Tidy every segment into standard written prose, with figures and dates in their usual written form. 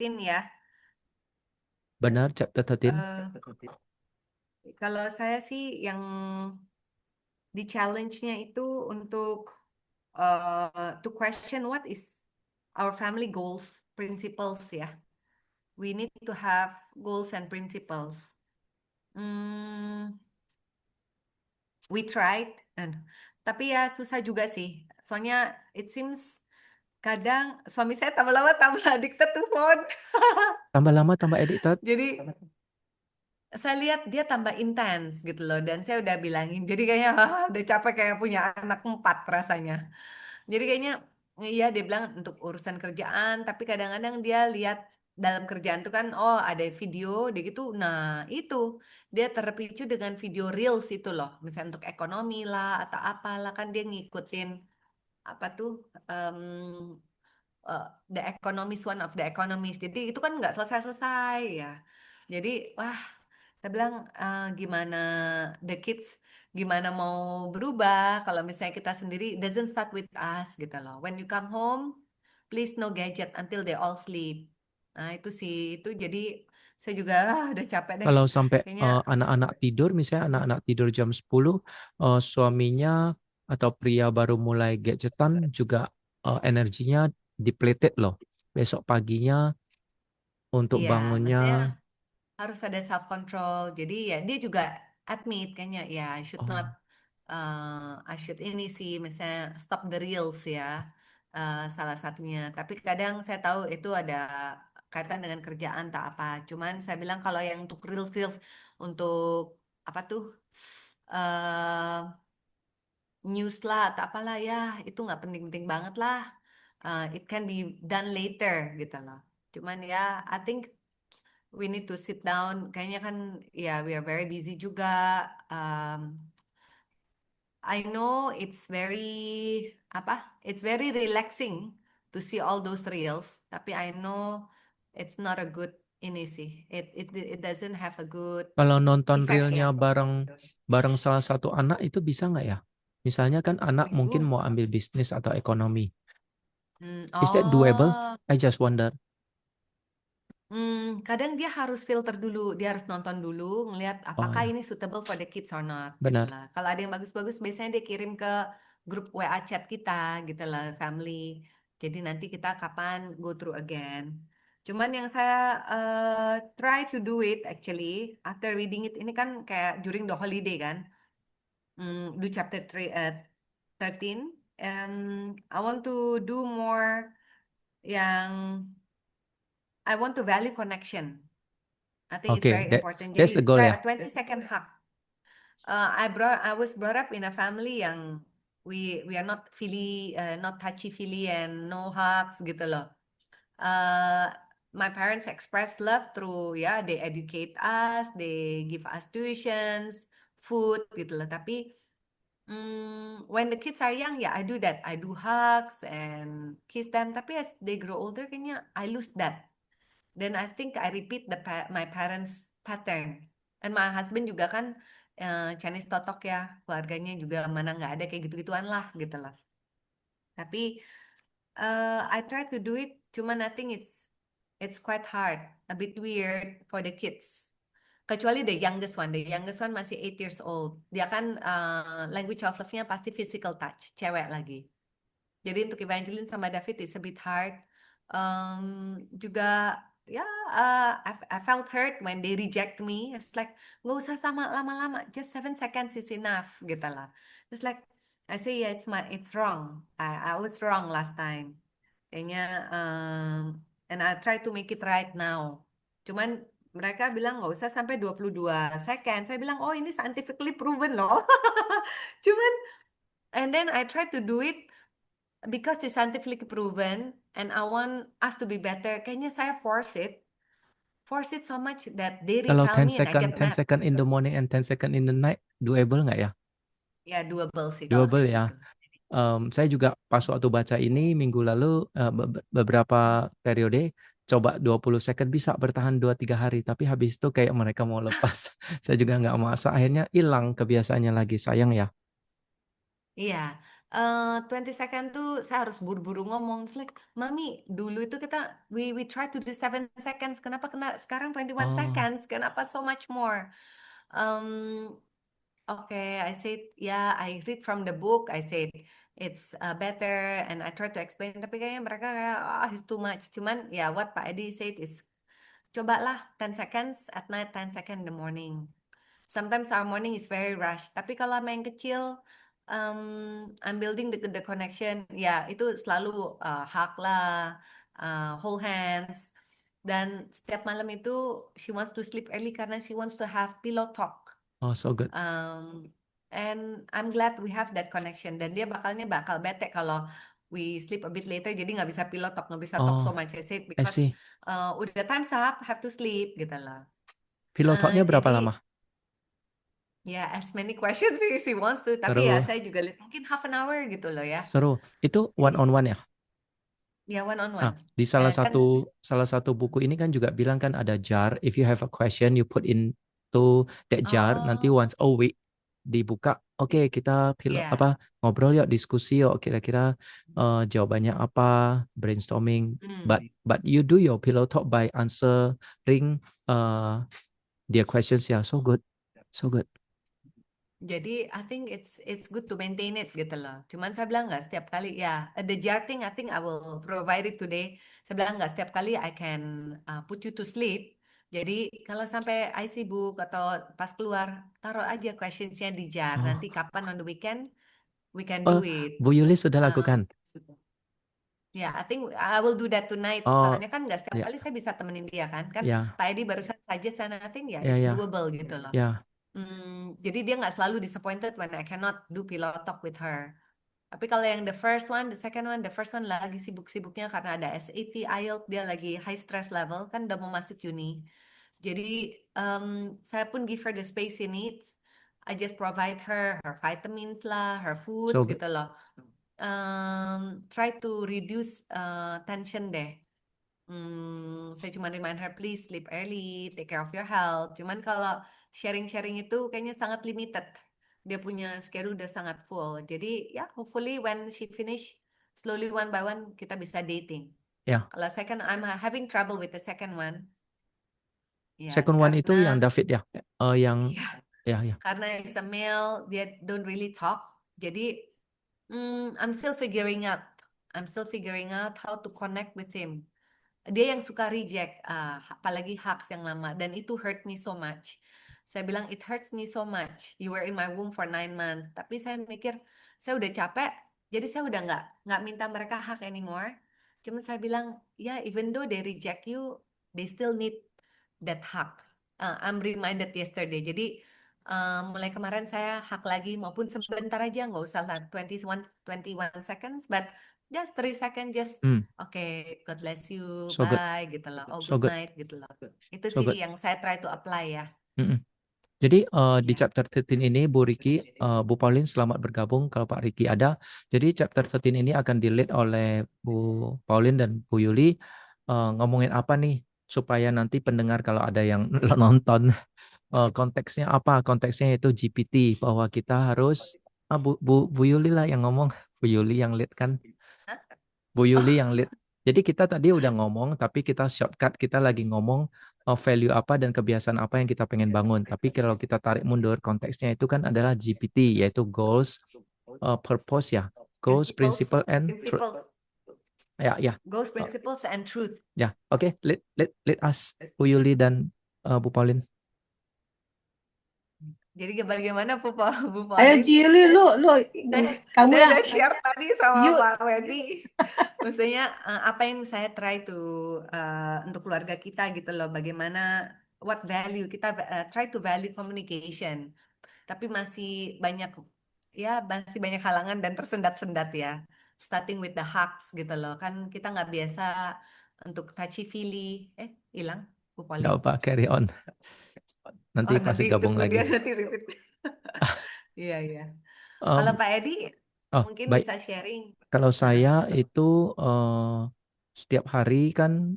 ya. Benar, chapter 13. Kalau saya sih yang di challenge-nya itu untuk to question what is our family goals, principles ya. We need to have goals and principles. Hmm, we tried, and tapi ya susah juga sih. Soalnya it seems kadang suami saya tambah lama tambah addicted to phone. Tambah lama tambah addicted. Jadi saya lihat dia tambah intens gitu loh, dan saya udah bilangin. Jadi kayaknya udah capek kayak punya anak 4 rasanya. Jadi kayaknya iya dia bilang untuk urusan kerjaan, tapi kadang-kadang dia lihat dalam kerjaan tuh kan, oh ada video, dia gitu. Nah itu dia terpicu dengan video reels itu loh, misalnya untuk ekonomi lah atau apalah kan dia ngikutin apa tuh the economist, one of the economist. Jadi itu kan nggak selesai-selesai ya. Jadi wah, saya bilang gimana the kids gimana mau berubah kalau misalnya kita sendiri doesn't start with us gitu loh. When you come home, please no gadget until they all sleep. Nah itu sih itu jadi saya juga udah capek deh. Kalau sampai Kayaknya anak-anak tidur, misalnya anak-anak tidur jam 10, suaminya atau pria baru mulai gadgetan juga energinya depleted loh. Besok paginya untuk iya, bangunnya, maksudnya harus ada self control. Jadi ya dia juga admit kayaknya ya I should not oh, I should ini sih misalnya stop the reels ya, salah satunya. Tapi kadang saya tahu itu ada kaitan dengan kerjaan tak apa. Cuman saya bilang kalau yang untuk reels reels untuk apa tuh eh news lah atau apalah ya itu nggak penting-penting banget lah. It can be done later gitu loh. Cuman ya I think we need to sit down. Kayaknya kan ya we are very busy juga. Um, I know it's very apa? It's very relaxing to see all those reels. Tapi I know it's not a good ini sih. It doesn't have a good kalau nonton effect reelnya ya. bareng bareng salah satu anak itu bisa nggak ya? Misalnya kan anak mungkin Waduh. mau ambil bisnis atau ekonomi. Is that doable? Oh. I just wonder. Kadang dia harus filter dulu, dia harus nonton dulu, ngelihat Oh apakah ya, ini suitable for the kids or not, gitu benar. lah. Kalau ada yang bagus-bagus, biasanya dia kirim ke grup WA chat kita, gitu lah, family. Jadi nanti kita kapan go through again. Cuman yang saya try to do it actually after reading it ini kan kayak during the holiday kan, do chapter 3, 13. I want to do more yang I want to value connection. I think it's Oke, very important. that's the Jadi goal try ya. a 20-second hug. I was brought up in a family yang we are not not touchy feely and no hugs gitu loh. Uh, my parents express love through ya they educate us, they give us tuitions, food gitu loh. Tapi when the kids are young, ya I do that. I do hugs and kiss them. Tapi as they grow older, kayaknya I lose that. Then I think I repeat my parents' pattern. And my husband juga kan Chinese totok ya, keluarganya juga mana nggak ada kayak gitu-gituan lah gitu lah. Tapi I try to do it, cuman I think it's quite hard, a bit weird for the kids. Kecuali the youngest one masih 8 years old. Dia kan language of love-nya pasti physical touch, cewek lagi. Jadi untuk Evangeline sama David it's a bit hard. Juga ya I felt hurt when they reject me. It's like nggak usah sama lama-lama, just 7 seconds is enough gitu lah. It's like I say yeah it's wrong. I was wrong last time. Kayaknya and I try to make it right now. Cuman mereka bilang nggak usah sampai 22 second. Saya bilang oh ini scientifically proven loh. Cuman and then I try to do it because it's scientifically proven and I want us to be better. Kayaknya saya force it so much that they Kalau repel 10 me and I second, get 10 mad second in gitu. the morning and 10 second in the night, doable nggak ya? Ya doable sih kalau Doable kayak ya. gitu. Saya juga pas waktu baca ini minggu lalu beberapa periode coba 20 second bisa bertahan 2-3 hari tapi habis itu kayak mereka mau lepas. Saya juga nggak masa akhirnya hilang kebiasaannya lagi sayang ya. Iya, 20 second tuh saya harus buru-buru ngomong. It's like, Mami, dulu itu kita we try to do 7 seconds. Kenapa kena sekarang 21 Oh, seconds? Kenapa so much more? Um, okay, I said, yeah, I read from the book. I said it's better, and I try to explain. Tapi kayaknya mereka kayak, ah, it's too much. Cuman, ya, what Pak Edi said is, cobalah 10 seconds at night, 10 seconds in the morning. Sometimes our morning is very rush. Tapi kalau main kecil, I'm building the connection. Ya, itu selalu hug lah, hold hands. Dan setiap malam itu, she wants to sleep early karena she wants to have pillow talk. oh, so good. Um, and I'm glad we have that connection. Dan dia bakal bete kalau we sleep a bit later, jadi nggak bisa pillow talk, nggak bisa talk so Oh, much. I said I because see. udah time's up, have to sleep gitu loh. Pillow talknya berapa Jadi lama? ya, as many questions if he wants to. Tapi ya Seru, saya juga lihat mungkin half an hour gitu loh ya. seru. Itu one Jadi on one ya? ya one on Ah, one. di Kan salah satu buku ini kan juga bilang kan ada jar. If you have a question, you put into that jar. Nanti oh once a week dibuka. Oke, kita ya. ngobrol yuk, diskusi yuk. Kira-kira jawabannya apa? Brainstorming. Hmm. But you do your pillow talk by answering their questions ya. So good, so good. Jadi I think it's good to maintain it gitu loh. Cuman saya bilang nggak setiap kali ya. The jar thing I think I will provide it today. Saya bilang nggak setiap kali I can put you to sleep. Jadi kalau sampai I sibuk atau pas keluar, taruh aja questionsnya di jar. Oh, Nanti kapan on the weekend we can do oh, it. Bu Yuli sudah Uh, lakukan. Ya, I think I will do that tonight. Oh, Soalnya kan nggak setiap ya, kali saya bisa temenin dia kan. Kan ya, Pak Edi barusan saja sana, I think ya ya, it's ya, doable gitu loh. ya. Jadi dia nggak selalu disappointed when I cannot do pillow talk with her. Tapi kalau yang the first one, the second one, the first one lagi sibuk-sibuknya karena ada SAT, IELTS, dia lagi high stress level, kan udah mau masuk uni. Jadi saya pun give her the space she needs. I just provide her vitamins lah, her food So good. gitu loh. Try to reduce tension deh. Saya cuma remind her, please sleep early, take care of your health. Cuman kalau sharing-sharing itu kayaknya sangat limited. Dia punya schedule udah sangat full. Jadi ya, hopefully when she finish, slowly one by one kita bisa dating. Ya, Kalau second, I'm having trouble with the second one. Ya, second one itu yang karena David ya, yang ya, ya, ya. karena is a male, dia don't really talk. Jadi I'm still figuring out. I'm still figuring out how to connect with him. Dia yang suka reject, apalagi Haks yang lama, dan itu hurt me so much. Saya bilang it hurts me so much. You were in my womb for 9 months. Tapi saya mikir saya udah capek, jadi saya udah nggak minta mereka hak anymore. Cuman saya bilang ya, even though they reject you, they still need that hak. I'm reminded yesterday. Jadi mulai kemarin saya hak lagi, maupun sebentar aja, nggak usah lah 21 seconds, but just 3 seconds, just Hmm, oke, God bless you, so good, bye gitu loh. Oh, so good good, night gitu loh. Itu so sih good. yang saya try to apply ya. Mm-mm. Jadi di Ya. chapter 13 ini Bu Riki, Bu Pauline selamat bergabung kalau Pak Riki ada. Jadi chapter 13 ini akan di-lead oleh Bu Pauline dan Bu Yuli. Ngomongin apa nih supaya nanti pendengar kalau ada yang nonton konteksnya apa? Konteksnya itu GPT bahwa kita harus Bu Yuli lah yang ngomong. Bu Yuli yang lead kan. Hah? Bu Yuli Oh, yang lead. Jadi kita tadi udah ngomong, tapi kita shortcut, kita lagi ngomong value apa dan kebiasaan apa yang kita pengen bangun. Tapi kalau kita tarik mundur, konteksnya itu kan adalah GPT, yaitu goals, purpose ya. Goals, principles, principle, and truth. principles, Ya, ya, goals, principles, and truth. ya. Oke, let us, Bu Yuli dan Bu Pauline. Jadi bagaimana Bu Ayo Pauline? Cili, lu Saya, kamu saya yang udah share tadi sama yuk. Pak Wendy. Maksudnya apa yang saya try to untuk keluarga kita gitu loh. Bagaimana what value kita try to value communication. Tapi masih banyak halangan dan tersendat-sendat ya. Starting with the hugs gitu loh. Kan kita nggak biasa untuk touchy feely. Hilang Bu Nggak Pauline. apa, carry on. Nanti Oh, nanti pasti gabung tunggu lagi. dia nanti repeat. Iya, iya. Kalau Um, Pak Edi oh, mungkin baik. bisa sharing. Kalau Heeh. saya itu setiap hari kan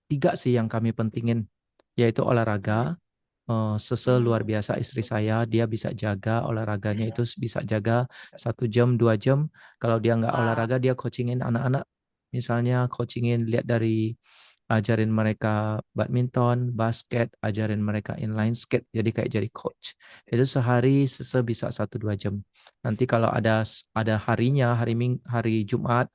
tiga sih yang kami pentingin, yaitu olahraga, Hmm? Sese luar biasa istri saya, dia bisa jaga olahraganya itu bisa jaga 1 jam 2 jam. Kalau dia nggak Wow. olahraga, dia coachingin anak-anak. Misalnya coachingin lihat dari ajarin mereka badminton, basket, ajarin mereka inline skate. Jadi kayak jadi coach. Itu sehari sese bisa 1-2 jam. Nanti kalau ada harinya, hari Jumat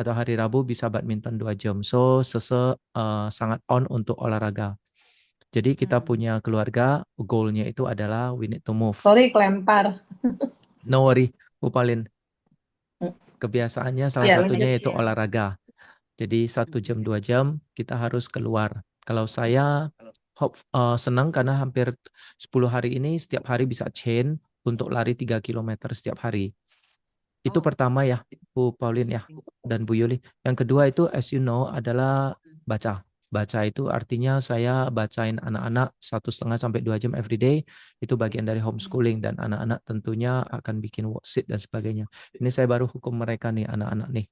atau hari Rabu bisa badminton 2 jam. So sese sangat on untuk olahraga. Jadi kita Hmm. punya keluarga, goalnya itu adalah we need to move. Sorry, kelempar. No worry, Bu Paulin. Kebiasaannya salah Ya, satunya lanjut. yaitu olahraga. Jadi 1 jam 2 jam kita harus keluar. Kalau saya senang karena hampir 10 hari ini setiap hari bisa chain untuk lari 3 kilometer setiap hari. Itu Oh. pertama ya, Bu Paulin ya, dan Bu Yuli. Yang kedua itu as you know adalah baca. Baca itu artinya saya bacain anak-anak 1,5 sampai 2 jam every day. Itu bagian dari homeschooling dan anak-anak tentunya akan bikin worksheet dan sebagainya. Ini saya baru hukum mereka nih, anak-anak nih.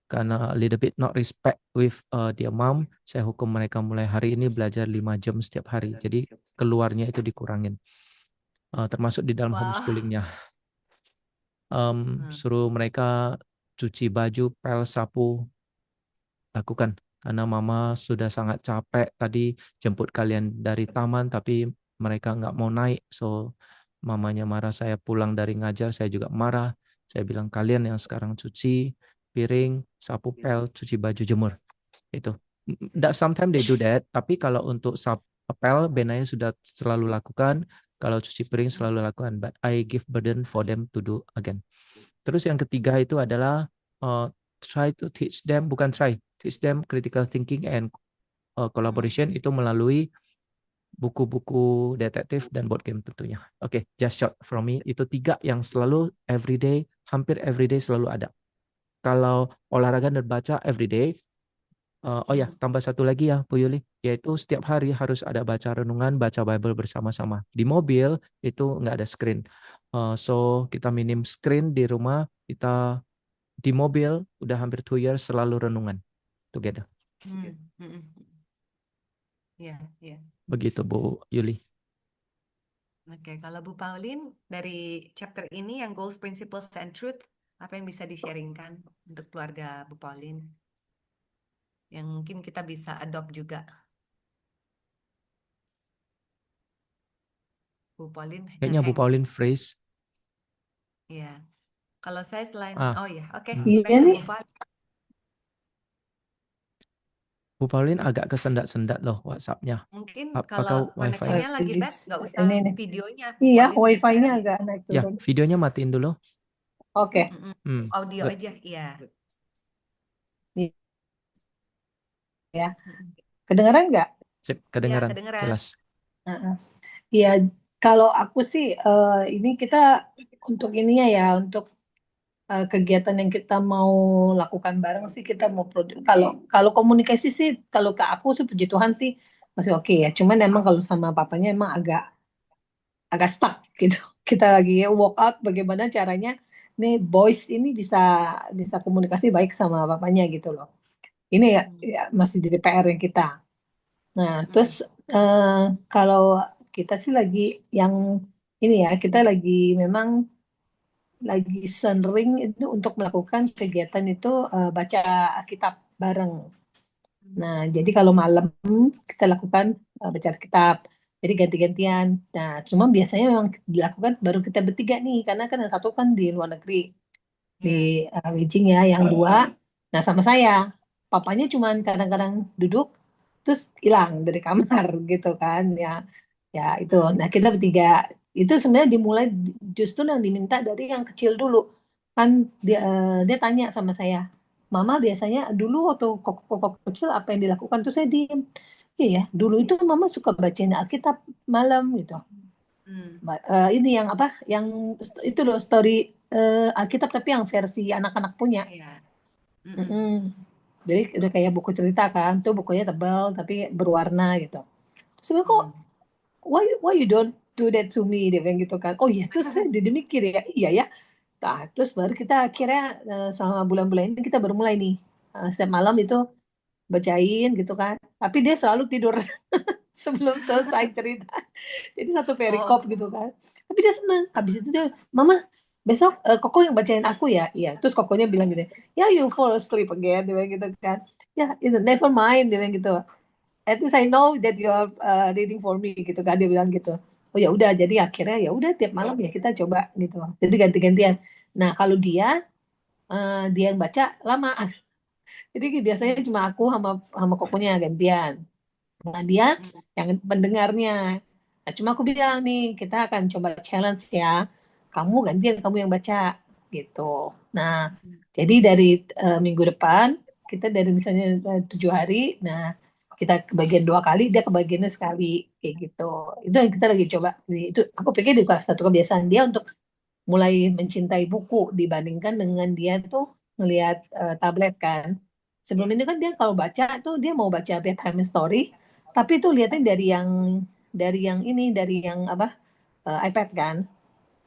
Karena a little bit not respect with their mom, saya hukum mereka mulai hari ini belajar 5 jam setiap hari. Jadi keluarnya itu dikurangin. Termasuk di dalam Wow. homeschoolingnya. Hmm. Suruh mereka cuci baju, pel, sapu, lakukan. Karena mama sudah sangat capek tadi jemput kalian dari taman, tapi mereka nggak mau naik. So, mamanya marah, saya pulang dari ngajar, saya juga marah. Saya bilang, kalian yang sekarang cuci piring, sapu, pel, cuci baju, jemur. Itu. Sometimes they do that, tapi kalau untuk sapu, pel, Benaya sudah selalu lakukan. Kalau cuci piring selalu lakukan. But I give burden for them to do again. Terus yang ketiga itu adalah try to teach them, bukan teach them critical thinking and collaboration itu melalui buku-buku detektif dan board game tentunya. Oke, just short from me. Itu 3 yang selalu everyday, hampir everyday selalu ada. Kalau olahraga dan baca everyday. Oh ya, tambah satu lagi ya, Bu Yuli, yaitu setiap hari harus ada baca renungan, baca Bible bersama-sama. Di mobil itu nggak ada screen. So kita minim screen di rumah, kita di mobil udah hampir 2 years selalu renungan together. Ya, ya. Begitu Bu Yuli. Oke, kalau Bu Pauline dari chapter ini yang goals, principles, and truth, apa yang bisa di-sharingkan untuk keluarga Bu Pauline? Yang mungkin kita bisa adopt juga. Bu Pauline Kayaknya Bu ngeheng. Pauline phrase. Iya. Kalau saya selain, Ah, oh ya, oke, Iya back to nih. Bu Pauline. Bu Pauline agak kesendat-sendat loh WhatsApp-nya. Mungkin Atau kalau wifi? koneksinya lagi bad, nggak usah Ini nih. videonya. Iya, Pauline bisa wifi-nya agak naik Ya, turun. videonya matiin dulu. Oke. audio Good. aja, iya. Ya. Kedengeran nggak? Sip, Iya, kedengaran. kedengeran. Jelas. Iya, kalau aku sih ini kita untuk ininya ya, untuk kegiatan yang kita mau lakukan bareng sih kita mau kalau kalau komunikasi sih kalau ke aku sih puji Tuhan sih masih oke ya. Cuman emang kalau sama papanya emang agak agak stuck gitu. Kita lagi walk out bagaimana caranya nih boys ini bisa bisa komunikasi baik sama papanya gitu loh. Ini ya masih jadi PR yang kita. Nah, terus eh, kalau kita sih lagi yang ini ya, kita lagi memang lagi sering itu untuk melakukan kegiatan itu baca Alkitab bareng. Nah, jadi kalau malam kita lakukan baca Alkitab. Jadi ganti-gantian. Nah, cuma biasanya memang dilakukan baru kita bertiga nih, karena kan yang satu kan di luar negeri di Beijing ya, yang dua. Nah, sama saya. Papanya cuman kadang-kadang duduk terus hilang dari kamar gitu kan ya. Ya itu. Nah, kita bertiga itu sebenarnya dimulai justru yang diminta dari yang kecil dulu. Kan dia tanya sama saya, "Mama biasanya dulu waktu kok kecil apa yang dilakukan?" Tuh saya diem. Iya ya, dulu itu Mama suka bacain Alkitab malam gitu. Ini yang apa? Yang itu loh story Alkitab tapi yang versi anak-anak punya. Iya. Mm-mm. Jadi udah kayak buku cerita kan, tuh bukunya tebal tapi berwarna gitu. Terus saya bilang, kok why you don't do that to me, dia bilang gitu kan. Oh iya, terus saya jadi mikir ya, iya ya. Nah, terus baru kita akhirnya selama bulan-bulan ini kita baru mulai nih setiap malam itu bacain gitu kan. Tapi dia selalu tidur. sebelum selesai cerita. Jadi satu Oh, perikop gitu kan. Tapi dia seneng. Habis itu dia, Mama, besok Koko yang bacain aku ya. Iya. Terus Kokonya bilang gitu, ya you fall asleep again, dia bilang gitu kan. Ya, never mind, dia bilang gitu. At least I know that you are reading for me gitu kan, dia bilang gitu. Oh ya udah, jadi akhirnya ya udah tiap malam ya kita coba gitu. Jadi ganti-gantian. Nah kalau dia yang baca lama. Jadi biasanya cuma aku sama sama Kokonya gantian. Nah, dia yang pendengarnya. Nah, cuma aku bilang nih, kita akan coba challenge ya. Kamu gantian, kamu yang baca gitu. Nah, jadi dari minggu depan kita dari misalnya 7 hari, nah kita kebagian 2 kali, dia kebagiannya sekali kayak gitu. Itu yang kita lagi coba. Itu aku pikir juga satu kebiasaan dia untuk mulai mencintai buku dibandingkan dengan dia tuh ngelihat tablet kan. Sebelum ini kan dia kalau baca tuh dia mau baca bedtime story, tapi tuh lihatnya dari yang apa iPad kan.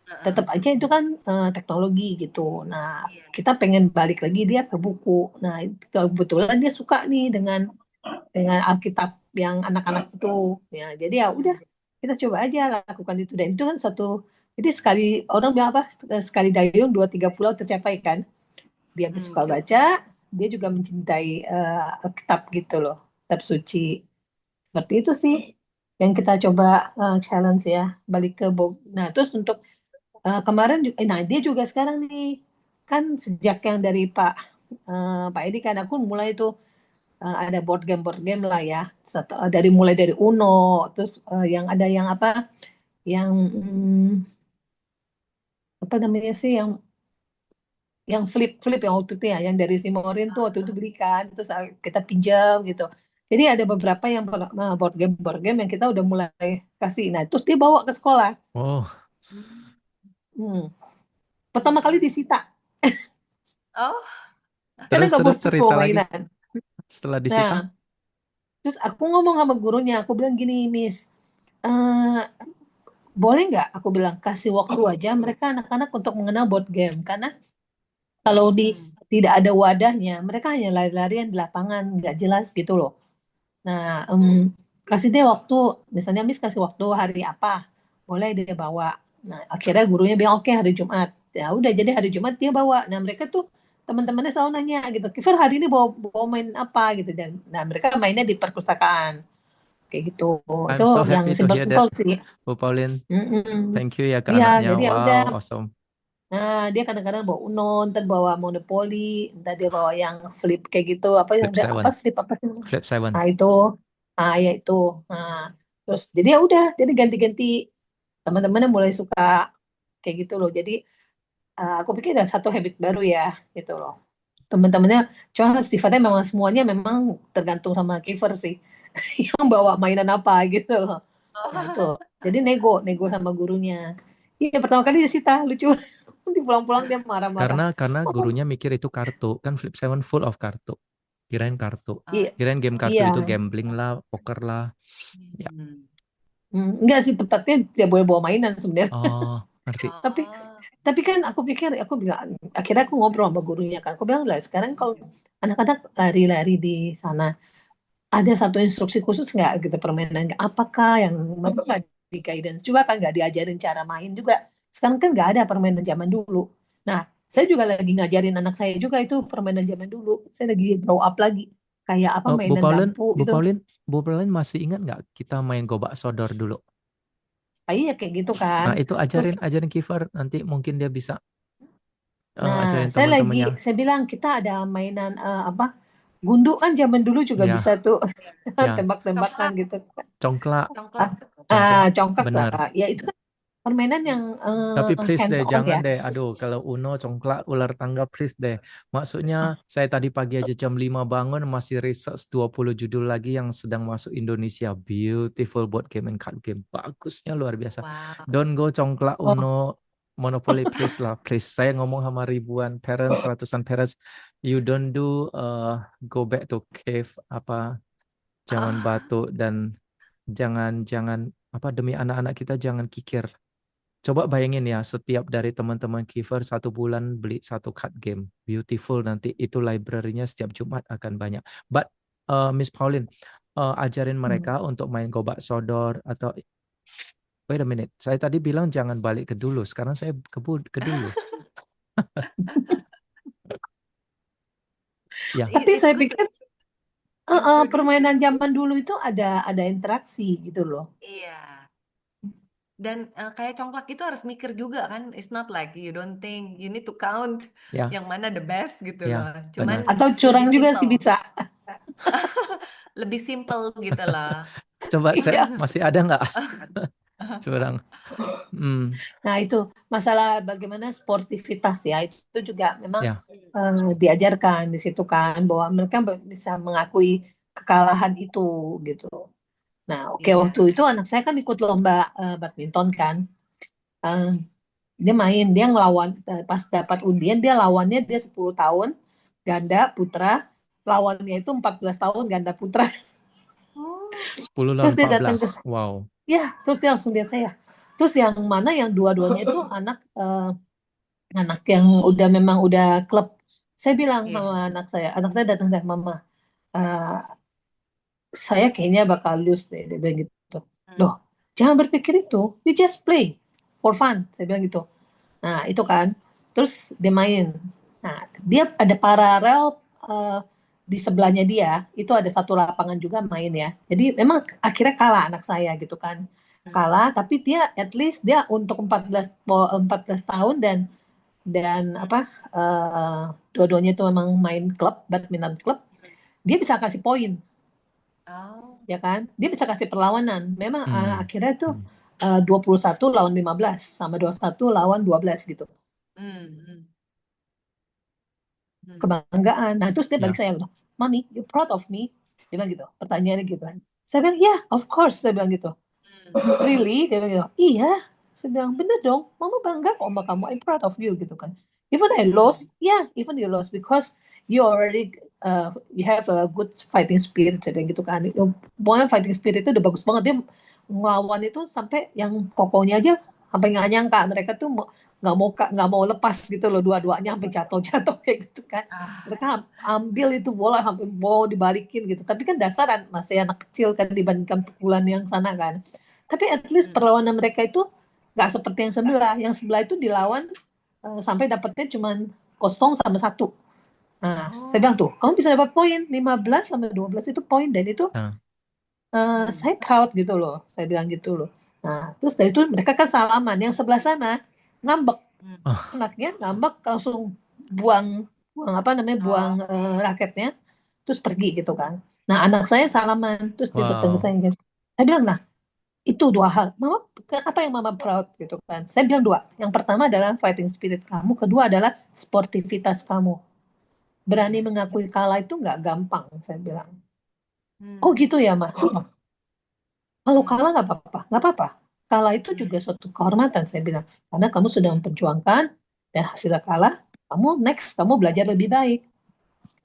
Tetap aja itu kan teknologi gitu. Nah, iya. kita pengen balik lagi dia ke buku. Nah, kebetulan dia suka nih dengan Alkitab yang anak-anak itu. Ya, jadi ya udah kita coba aja lakukan itu dan itu kan satu jadi sekali orang bilang apa sekali dayung 2 3 pulau tercapai kan. Dia suka True. baca, dia juga mencintai Alkitab gitu loh, kitab suci. Seperti itu sih yang kita coba challenge ya balik ke Nah terus untuk kemarin nah dia juga sekarang nih kan sejak yang dari Pak Edi kan aku mulai tuh ada board game lah ya dari mulai dari Uno terus yang ada yang apa yang apa namanya sih yang flip flip yang waktu itu ya yang dari Simorin tuh waktu itu belikan terus kita pinjam gitu jadi ada beberapa yang board game yang kita udah mulai kasih nah terus dia bawa ke sekolah. Oh, Hmm. Pertama kali disita Oh, karena terus nggak terus boleh bawa cerita lagi mainan. setelah disita. Nah terus aku ngomong sama gurunya aku bilang gini Miss eh boleh nggak aku bilang kasih waktu aja mereka anak-anak untuk mengenal board game karena kalau tidak ada wadahnya mereka hanya lari-larian di lapangan nggak jelas gitu loh. Nah, kasih deh waktu, misalnya Miss kasih waktu hari apa, boleh dia bawa. Nah, akhirnya gurunya bilang oke hari Jumat. Ya udah jadi hari Jumat dia bawa. Nah, mereka tuh teman-temannya selalu nanya gitu, Kifar hari ini bawa, bawa main apa gitu dan nah mereka mainnya di perpustakaan kayak gitu. Itu I'm so yang happy to hear that, simpel-simpel sih. Bu Pauline. Mm-mm. Thank you ya ke Iya, anaknya. jadi ya udah. Wow, awesome. Nah, dia kadang-kadang bawa Uno, ntar bawa Monopoly, ntar dia bawa yang flip kayak gitu, apa yang Flip apa Seven, flip apa sih? Flip Nah Seven. itu, ya itu. Nah, terus jadi ya udah, jadi ganti-ganti teman-temannya mulai suka kayak gitu loh. Jadi aku pikir ada satu habit baru ya, gitu loh. Teman-temannya, cuma sifatnya memang semuanya memang tergantung sama giver sih, yang bawa mainan apa gitu loh. Nah itu, oh, jadi nego sama gurunya. Iya pertama kali disita, lucu. Nanti pulang-pulang dia marah-marah. Karena Oh, gurunya mikir itu kartu. Kan Flip Seven full of kartu. Kirain kartu. iya, Kirain game kartu iya. itu gambling lah, poker lah. Ya. hmm. Enggak sih tepatnya tidak boleh bawa mainan sebenarnya. Oh, ngerti. Tapi Oh, tapi kan aku pikir aku bilang akhirnya aku ngobrol sama gurunya kan. Aku bilang lah sekarang kalau anak-anak lari-lari di sana ada satu instruksi khusus nggak gitu permainan apakah yang mereka nggak di guidance juga kan nggak diajarin cara main juga. Sekarang kan nggak ada permainan zaman dulu. Nah saya juga lagi ngajarin anak saya juga itu permainan zaman dulu. Saya lagi grow up lagi kayak apa Oh, mainan dampu itu. Bu Pauline masih ingat nggak kita main gobak sodor dulu? Iya kayak gitu kan. Nah, itu Terus ajarin Kiefer. Nanti mungkin dia bisa nah, ajarin saya teman-temannya. saya bilang kita ada mainan apa? Gundu kan zaman dulu juga bisa Ya, tuh ya, tembak-tembakan congklak, gitu. congklak, Ah, congklak. congklak. congkak lah. Bener. Ya itu kan permainan yang Tapi please hands deh, on jangan ya. deh. Aduh, kalau Uno, congklak, ular tangga, please deh. Maksudnya, saya tadi pagi aja jam 5 bangun, masih research 20 judul lagi yang sedang masuk Indonesia. Beautiful board game and card game. Bagusnya luar biasa. Wow. Don't go congklak, Oh, Uno, Monopoly, please lah. Please, saya ngomong sama ribuan parents, ratusan parents. You don't do go back to cave, apa, zaman Oh, batu, dan jangan apa demi anak-anak kita jangan kikir. Coba bayangin ya, setiap dari teman-teman Kiefer 1 bulan beli 1 card game. Beautiful nanti itu library-nya setiap Jumat akan banyak. But Miss Pauline, ajarin mereka untuk main gobak sodor atau wait a minute, saya tadi bilang jangan balik ke dulu, sekarang saya ke dulu. Ya, Tapi It's saya good to pikir introduce. permainan zaman dulu itu ada interaksi gitu loh. Iya. Dan kayak congklak itu harus mikir juga kan. It's not like you don't think you need to count ya, yang mana the best gitu ya, loh. Cuman benar. Atau lebih curang juga sih simple. bisa. Lebih simple gitu loh. Coba cek, Iya. masih ada nggak curang? Hmm, Nah itu masalah bagaimana sportivitas ya itu juga memang ya, diajarkan di situ kan bahwa mereka bisa mengakui kekalahan itu gitu. Nah oke Iya. waktu itu anak saya kan ikut lomba badminton kan. Eh, dia main dia ngelawan pas dapat undian dia lawannya dia 10 tahun ganda putra lawannya itu 14 tahun ganda putra. Oh. 10 Terus lawan dia datang ke 14. Wow. ya terus dia langsung lihat saya. Terus yang mana yang dua-duanya itu anak yang udah memang udah klub. Saya bilang Iya. sama anak saya datang dari mama, "Eh, saya kayaknya bakal lose deh," dia bilang gitu. Loh, jangan berpikir itu, you just play for fun, saya bilang gitu. Nah itu kan, terus dia main. Nah dia ada paralel eh, di sebelahnya dia, itu ada satu lapangan juga main ya. Jadi memang akhirnya kalah anak saya gitu kan. Kalah, tapi dia at least dia untuk 14 tahun dan apa dua-duanya itu memang main klub badminton klub dia bisa kasih poin Oh. ya kan dia bisa kasih perlawanan memang akhirnya itu Hmm. 21 lawan 15 sama 21 lawan 12 gitu Hmm. kebanggaan nah terus dia Ya. balik saya gitu mami you proud of me dia bilang gitu pertanyaannya gitu kan saya bilang yeah of course saya bilang gitu really dia bilang gitu iya saya bilang bener dong mama bangga kok sama kamu I'm proud of you gitu kan even I lost yeah even you lost because you already you have a good fighting spirit saya bilang gitu kan pokoknya fighting spirit itu udah bagus banget dia ngelawan itu sampai yang kokohnya aja sampai nggak nyangka mereka tuh nggak mau lepas gitu loh dua-duanya sampai jatuh-jatuh kayak gitu kan mereka ambil itu bola sampai mau dibalikin gitu tapi kan dasaran masih anak kecil kan dibandingkan pukulan yang sana kan tapi at least perlawanan mereka itu nggak seperti yang sebelah. Yang sebelah itu dilawan sampai dapatnya cuma 0-1. Nah, saya bilang tuh, kamu bisa dapat poin 15 sampai 12 itu poin dan itu Nah, saya proud gitu loh. Saya bilang gitu loh. Nah, terus dari itu mereka kan salaman. Yang sebelah sana ngambek, oh, anaknya ngambek langsung buang apa namanya buang raketnya, terus pergi gitu kan. Nah, anak saya salaman, terus dia datang ke wow. saya gitu. Saya bilang, nah itu dua hal. Mama, apa yang mama proud gitu kan? Saya bilang dua. Yang pertama adalah fighting spirit kamu. Kedua adalah sportivitas kamu. Berani mengakui kalah itu nggak gampang, saya bilang. Oh gitu ya, Ma. Kalau kalah nggak apa-apa, nggak apa-apa. Kalah itu juga suatu kehormatan, saya bilang. Karena kamu sudah memperjuangkan dan hasilnya kalah, kamu next, kamu belajar lebih baik.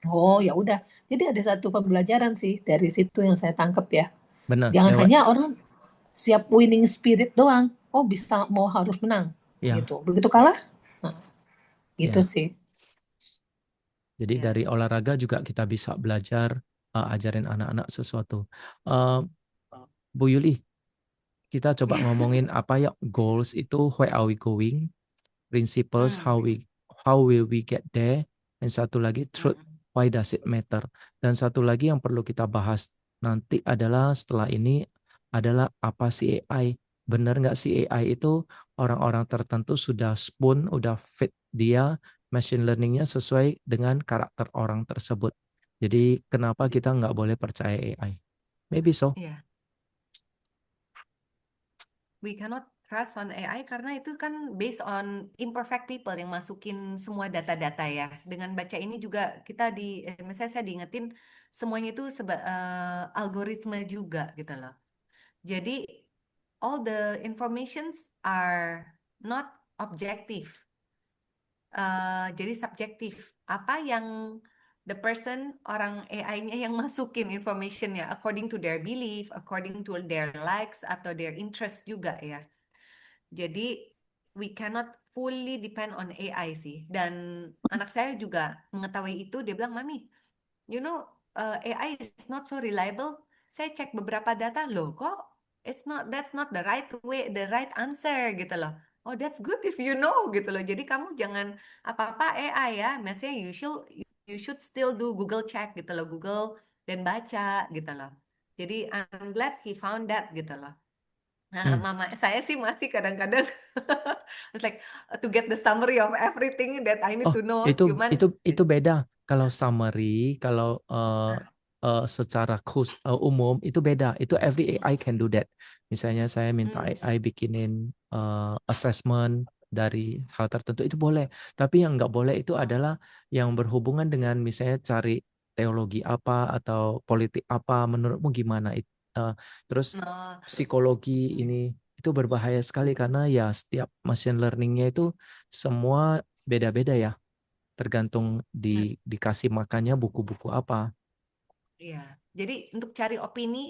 Oh ya udah. Jadi ada satu pembelajaran sih dari situ yang saya tangkap ya. Benar, Jangan lewat. hanya orang siap winning spirit doang. Oh bisa mau harus menang Ya, gitu. Begitu kalah, nah, gitu ya. sih. Jadi dari olahraga juga kita bisa belajar ajarin anak-anak sesuatu. Eh, Bu Yuli, kita coba ngomongin apa ya goals itu, where are we going, principles, how will we get there, dan satu lagi truth, why does it matter. Dan satu lagi yang perlu kita bahas nanti adalah setelah ini adalah apa sih AI. Benar nggak sih AI itu orang-orang tertentu sudah spoon, udah fit dia machine learningnya sesuai dengan karakter orang tersebut. Jadi kenapa kita nggak boleh percaya AI? Maybe so. Yeah. We cannot trust on AI karena itu kan based on imperfect people yang masukin semua data-data ya. Dengan baca ini juga kita misalnya saya diingetin semuanya itu algoritma juga gitu loh. Jadi all the informations are not objective. Jadi subjektif. Apa yang the person orang AI-nya yang masukin informationnya according to their belief, according to their likes atau their interest juga ya. Jadi we cannot fully depend on AI sih. Dan anak saya juga mengetahui itu, dia bilang, Mami, you know AI is not so reliable. saya cek beberapa data, loh kok that's not the right way, the right answer gitu loh. Oh, that's good if you know gitu loh. Jadi kamu jangan apa-apa AI ya, maksudnya you should still do Google check gitu loh, Google dan baca gitu loh. Jadi I'm glad he found that gitu loh. Nah, Hmm. mama saya sih masih kadang-kadang it's like to get the summary of everything that I need Oh, to know. itu Cuman itu beda. Kalau summary, kalau secara umum itu beda. Itu every AI can do that. Misalnya saya minta hmm, AI bikinin assessment dari hal tertentu itu boleh. Tapi yang nggak boleh itu adalah yang berhubungan dengan misalnya cari teologi apa atau politik apa. Menurutmu gimana? Terus no, psikologi ini itu berbahaya sekali karena ya setiap machine learningnya itu semua beda-beda ya, tergantung hmm, dikasih makannya buku-buku apa. iya. Jadi untuk cari opini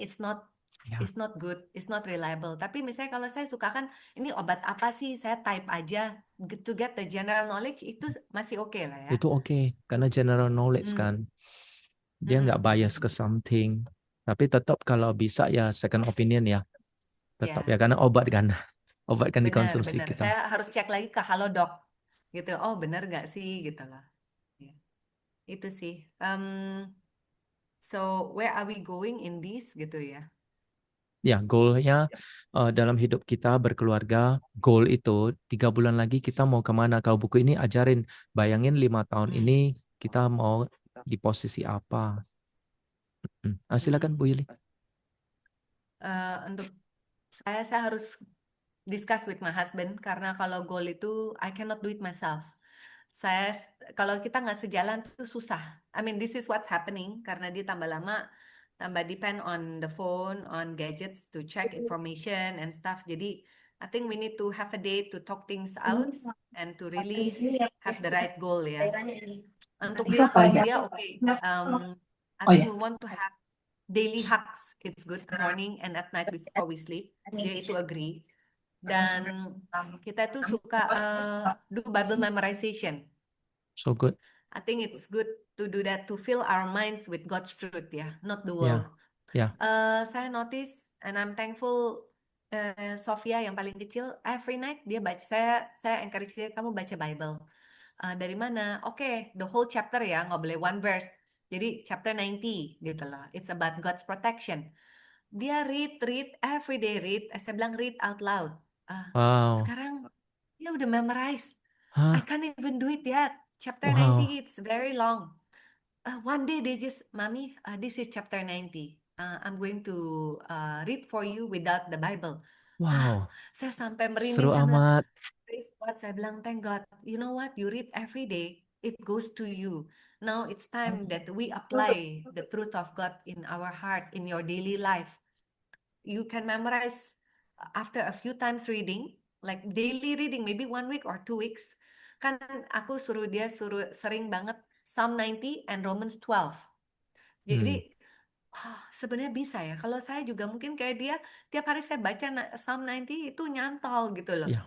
Ya, it's not good, it's not reliable. Tapi misalnya kalau saya suka kan ini obat apa sih, saya type aja to get the general knowledge itu masih oke lah ya. itu oke karena general knowledge Hmm, kan, dia mm-mm, nggak bias ke mm-mm. something. Tapi tetap kalau bisa ya second opinion ya, tetap ya Ya, karena obat kan, obat kan dikonsumsi benar. kita. Saya harus cek lagi ke Halodoc gitu. Oh, benar nggak sih gitu lah. Ya, itu sih. So where are we going in this gitu ya? Ya, goalnya dalam hidup kita berkeluarga, goal itu 3 bulan lagi kita mau kemana? Kalau buku ini ajarin, bayangin 5 tahun Hmm, ini kita mau di posisi apa? Silakan hmm. Bu Yuli. Untuk saya harus discuss with my husband karena kalau goal itu I cannot do it myself. Saya kalau kita nggak sejalan tuh susah. I mean this is what's happening karena dia tambah lama tambah depend on the phone, on gadgets to check information and stuff. Jadi I think we need to have a day to talk things out and to really have the right goal ya. Untuk Itu apa goal aja? dia oke. I Oh think ya. we want to have daily hacks. It's good morning and at night before we sleep. Dia itu agree. Dan kita tuh suka do Bible memorization. So good. I think it's good to do that to fill our minds with God's truth ya, not the Ya, world. ya. Saya notice and I'm thankful Sofia yang paling kecil every night dia baca, saya encourage dia, kamu baca Bible. Dari mana? Oke, the whole chapter ya, nggak boleh one verse. Jadi chapter 90 gitu loh. It's about God's protection. Dia read every day read. Saya bilang read out loud. Wow. Sekarang dia udah memorize. I Hah? can't even do it yet. Chapter 90 Wow. it's very long. One day they just, Mommy, this is chapter 90. I'm going to read for you without the Bible. Wow. Saya sampai Seru merinding, saya bilang, amat. praise God, saya bilang, thank God. You know what? You read every day, it goes to you. Now it's time that we apply the truth of God in our heart, in your daily life. You can memorize after a few times reading, like daily reading, maybe 1 week or 2 weeks. Kan aku suruh sering banget Psalm 90 and Romans 12. Hmm. Jadi sebenarnya bisa ya. Kalau saya juga mungkin kayak dia, tiap hari saya baca Psalm 90 itu nyantol gitu loh. Ya.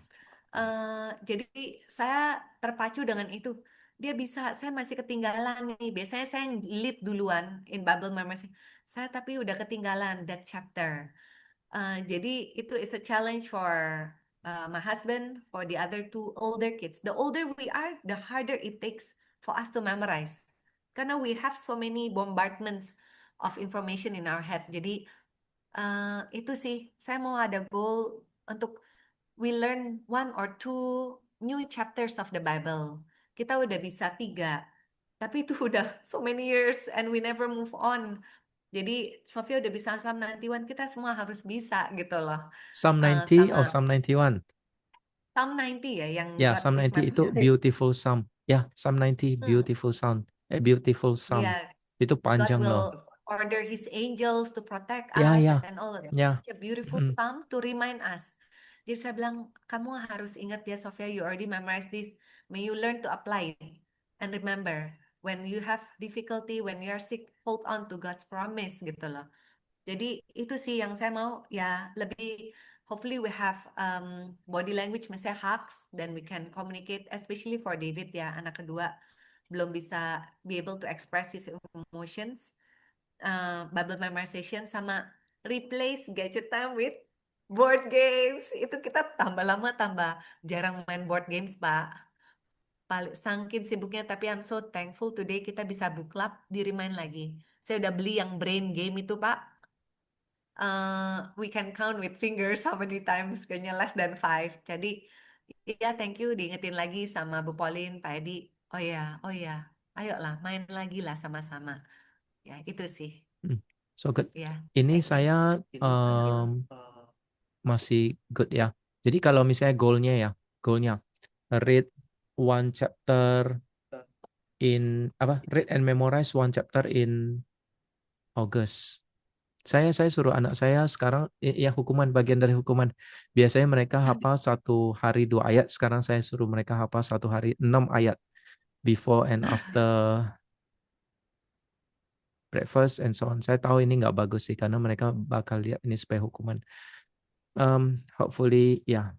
Jadi saya terpacu dengan itu. Dia bisa, saya masih ketinggalan nih. Biasanya saya yang lead duluan in Bible memorization. Saya tapi udah ketinggalan that chapter. Jadi itu is a challenge for my husband, for the other two older kids. The older we are, the harder it takes for us to memorize. Karena we have so many bombardments of information in our head. Jadi itu sih, saya mau ada goal untuk we learn 1 or 2 new chapters of the Bible. Kita udah bisa 3, tapi itu udah so many years and we never move on. Jadi Sofia udah bisa Psalm 91, kita semua harus bisa gitu loh. Psalm 90 or Sama Psalm 91? Psalm 90 ya, yang Ya, God Psalm is my 90 itu protection. beautiful Psalm. Ya, Psalm 90 Hmm, beautiful sound. Beautiful Psalm. dia Itu God panjang loh. will order His angels to protect Ya, us ya, and all of that. ya. Such a beautiful Mm. psalm to remind us. Jadi saya bilang, kamu harus ingat ya Sofia, you already memorized this. May you learn to apply it. And remember, when you have difficulty, when you are sick, hold on to God's promise gitu loh. Jadi itu sih yang saya mau ya lebih, hopefully we have body language misalnya hugs, then we can communicate, especially for David ya, anak kedua belum bisa be able to express his emotions. Bible memorization sama replace gadget time with board games. Itu kita tambah lama tambah jarang main board games, Pak. Sangkin sibuknya, tapi I'm so thankful today kita bisa book club, di-remind lagi. Saya udah beli yang brain game itu, Pak. We can count with fingers how many times, kayaknya less than 5. Jadi, ya thank you diingetin lagi sama Bu Pauline, Pak Edi. Oh ya, ayolah main lagi lah sama-sama. Ya, itu sih. Hmm. So good. Ya, Ini thank you. saya masih good ya. Jadi kalau misalnya goalnya read one chapter read and memorize one chapter in August. Saya suruh anak saya sekarang ya hukuman, bagian dari hukuman. Biasanya mereka hafal 1 hari 2 ayat. Sekarang saya suruh mereka hafal 1 hari 6 ayat before and after breakfast and so on. Saya tahu ini nggak bagus sih karena mereka bakal lihat ini sebagai hukuman. Hopefully ya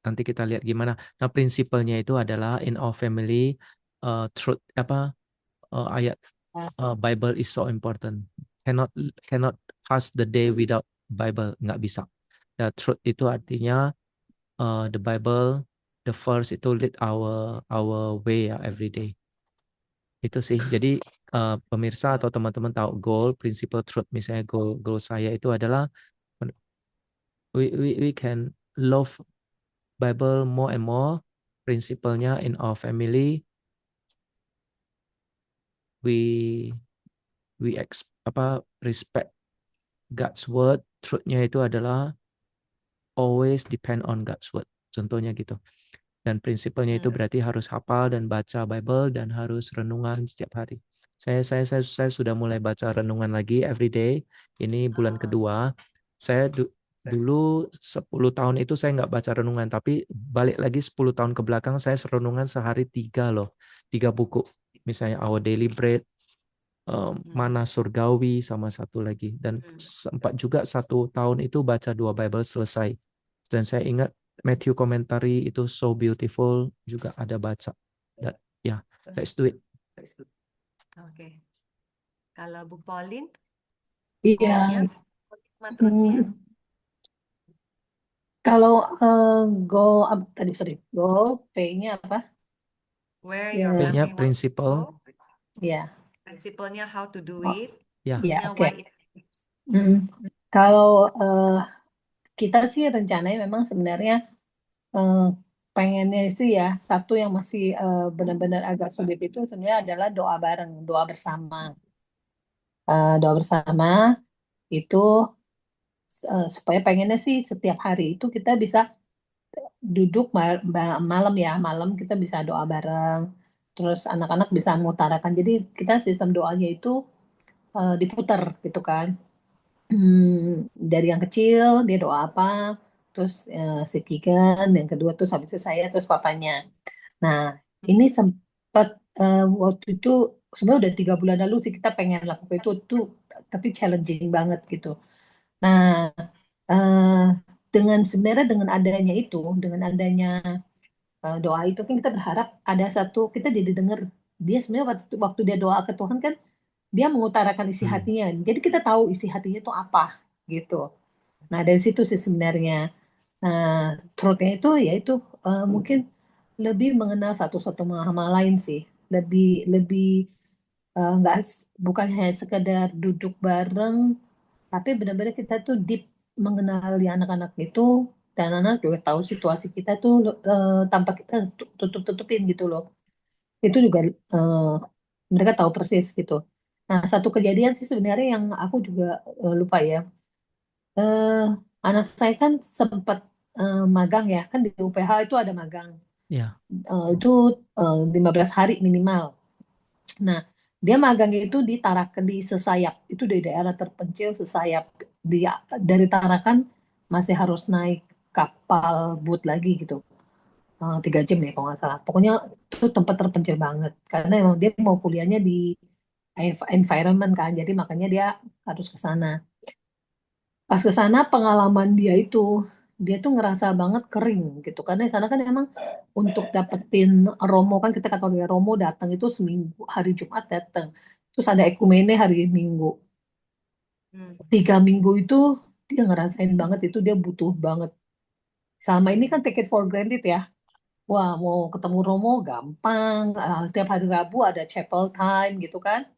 nanti kita lihat gimana. Nah prinsipalnya itu adalah in our family truth ayat Bible is so important. Cannot pass the day without Bible, nggak bisa. The truth itu artinya the Bible, the verse itu lead our way ya every day. Itu sih. Jadi pemirsa atau teman-teman tahu goal, principle truth, misalnya goal saya itu adalah we can love Bible more and more. Prinsipalnya in our family we respect God's word. Truthnya itu adalah always depend on God's word. Contohnya gitu. Dan prinsipalnya itu berarti harus hafal dan baca Bible dan harus renungan setiap hari. Saya sudah mulai baca renungan lagi every day. Ini bulan kedua. Saya dulu 10 tahun itu saya nggak baca renungan, tapi balik lagi 10 tahun ke belakang saya renungan sehari 3 loh. 3 buku. Misalnya Our Daily Bread, Mana Surgawi, sama satu lagi. Dan sempat juga 1 tahun itu baca 2 Bible selesai. Dan saya ingat Matthew Commentary itu so beautiful juga ada baca. Ya, let's do it. Oke. Kalau Bu Pauline, Iya. goalnya, Kalau goal P-nya apa? where Ya. your P-nya family wants to principle. go, Ya. prinsipalnya how to do Oh, it, Ya. ya, nya oke. why it. Kalau kita sih rencananya memang sebenarnya pengennya itu ya satu yang masih benar-benar agak sulit itu sebenarnya adalah doa bareng, doa bersama. Doa bersama itu supaya pengennya sih setiap hari itu kita bisa duduk malam kita bisa doa bareng. Terus anak-anak bisa mengutarakan. Jadi kita sistem doanya itu diputar gitu kan. Dari yang kecil dia doa apa, terus si Kigen, yang kedua tuh habis itu saya, terus papanya. Nah, ini sempat waktu itu sebenarnya udah 3 bulan lalu sih kita pengen lakukan itu tuh, tapi challenging banget gitu. Nah, eh, sebenarnya dengan adanya doa itu kan kita berharap ada satu kita jadi dengar dia sebenarnya waktu dia doa ke Tuhan kan dia mengutarakan isi hatinya. Jadi kita tahu isi hatinya itu apa gitu. Nah, dari situ sih sebenarnya. Nah, truthnya itu yaitu mungkin lebih mengenal satu sama lain sih. Lebih lebih nggak bukan hanya sekedar duduk bareng, tapi benar-benar kita tuh deep mengenali anak-anak itu dan anak juga tahu situasi kita tuh tanpa kita tutup-tutupin gitu loh. Itu juga mereka tahu persis gitu. Nah, satu kejadian sih sebenarnya yang aku juga lupa ya. Eh, Anak saya kan sempat magang ya, kan di UPH itu ada magang. Ya. Itu 15 hari minimal. Nah, dia magangnya itu di Tarakan di Sesayap. Itu di daerah terpencil Sesayap. Dia dari Tarakan masih harus naik kapal boat lagi gitu. 3 jam ya kalau nggak salah. Pokoknya itu tempat terpencil banget. Karena emang dia mau kuliahnya di environment kan. Jadi makanya dia harus ke sana. Pas ke sana pengalaman dia tuh ngerasa banget kering gitu. Karena di sana kan emang untuk dapetin Romo kan kita kata dia Romo datang itu seminggu hari Jumat datang. Terus ada ekumene hari Minggu. Hmm. 3 minggu itu dia ngerasain banget itu dia butuh banget. Selama ini kan take it for granted ya. Wah, mau ketemu Romo gampang. Setiap hari Rabu ada chapel time gitu kan.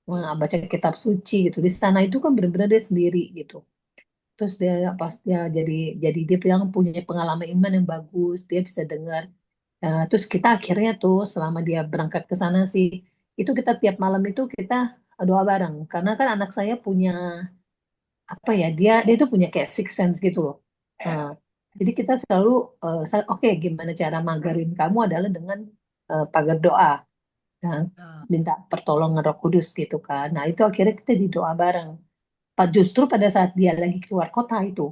Wah, baca kitab suci gitu. Di sana itu kan benar-benar dia sendiri gitu. Terus dia pas dia jadi dia bilang punya pengalaman iman yang bagus. Dia bisa dengar. Terus kita akhirnya tuh selama dia berangkat ke sana sih, itu kita tiap malam itu kita doa bareng. Karena kan anak saya punya apa ya dia itu punya kayak six sense gitu loh. Nah, jadi kita selalu oke gimana cara magarin kamu adalah dengan pagar doa dan Oh. minta pertolongan Roh Kudus gitu kan. Nah itu akhirnya kita di doa bareng. Justru pada saat dia lagi keluar kota itu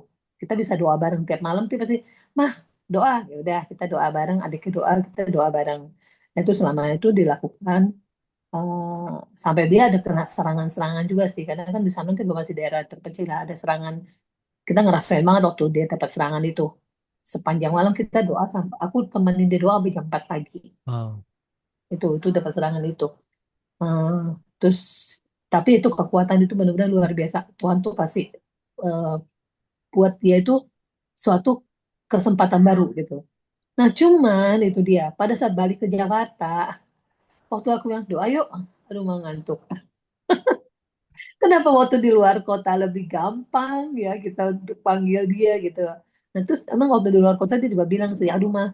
kita bisa doa bareng tiap malam tuh pasti mah doa ya udah kita doa bareng adik doa kita doa bareng. Nah, itu selama itu dilakukan eh, sampai dia ada kena serangan-serangan juga sih karena kan di sana kan masih daerah terpencil ada serangan kita ngerasain banget waktu dia dapat serangan itu. Sepanjang malam kita doa sampai aku temenin dia doa sampai jam 4 pagi. Wow. Itu dapat serangan itu. Eh, terus tapi itu kekuatan itu benar-benar luar biasa. Tuhan tuh pasti eh, buat dia itu suatu kesempatan baru gitu. Nah, cuman itu dia. Pada saat balik ke Jakarta, waktu aku bilang doa yuk, aduh mau ngantuk. Kenapa waktu di luar kota lebih gampang ya kita untuk panggil dia gitu. Nah terus emang waktu di luar kota dia juga bilang sih, aduh mah